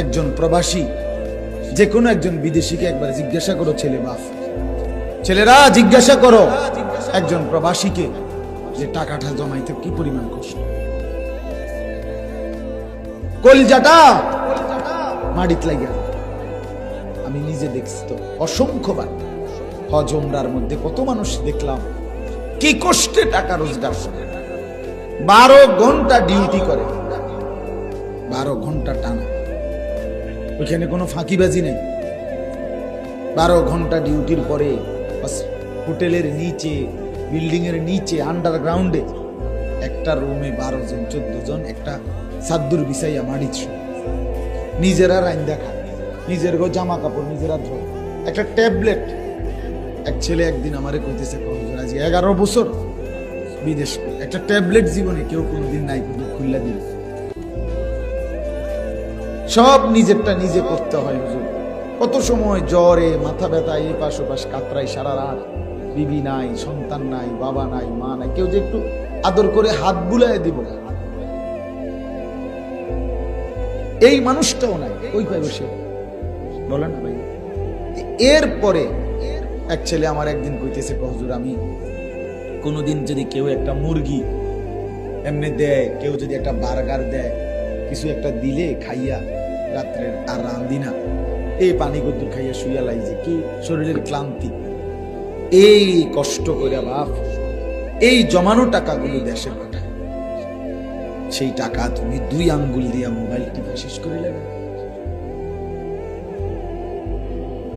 একজন প্রবাসী, যে কোনো একজন বিদেশিকে একবার জিজ্ঞাসা করো, ছেলেরা জিজ্ঞাসা করো একজন প্রবাসীকে যে টাকাটা জমাইতে কি পরিমাণ কষ্ট, কলজাটা মাটিত লাগিয়া। আমি নিজে দেখছি তো অসংখ্যবার হজ উমরার মধ্যে কত মানুষ দেখলাম কি কষ্টে টাকা রোজগার করে, 12 ঘন্টা ডিউটি করে, 12 ঘন্টা টানা, ওইখানে কোনো ফাঁকিবাজি নেই। 12 ঘন্টা ডিউটির পরে হোটেলের নিচে, বিল্ডিং এর নিচে, আন্ডারগ্রাউন্ডে একটা রুমে 12 জন 14 জন একটা সাদ্দুর বিছাইয়া মাটিত শুয়ে, নিজেরা রাইন্দা খায়, নিজের জামা কাপড় নিজেরা ধোয়, একটা ট্যাবলেট। এক ছেলে একদিন আমারে কইতেছে, আজ 11 বছর বিদেশ, একটা ট্যাবলেট জীবনে কেউ কোনোদিন নাই খুললা দিল। সব নিজেরটা নিজে করতে হয় হুজুর। কত সময় জ্বরে, মাথা ব্যথা, এই পাশ ওপাশ কাতরাই সারা রাত, বিবি নাই, সন্তান নাই, বাবা নাই, মা নাই, কেউ যে একটু আদর করে হাত বুলায় দিব, এই মানুষটাও নাই, ওই পাই বসে বলে না ভাই। এরপরে এক ছেলে আমার একদিন কইতেছে, হুজুর আমি কোনোদিন যদি কেউ একটা মুরগি এমনি দেয়, কেউ যদি একটা বার্গার দেয়, কিছু একটা দিলে খাইয়া রাত্রের আর রান্ধি না, এই পানি কদ্দুর খাইয়া শুইয়া লাই, যে কি শরীরের ক্লান্তি, এই কষ্ট করে বাপ এই জমানো টাকাগুলো দেশে পাঠায়, সেই টাকা তুমি 2 আঙ্গুল দিয়া মোবাইল টিপে শেষ করে নেবে।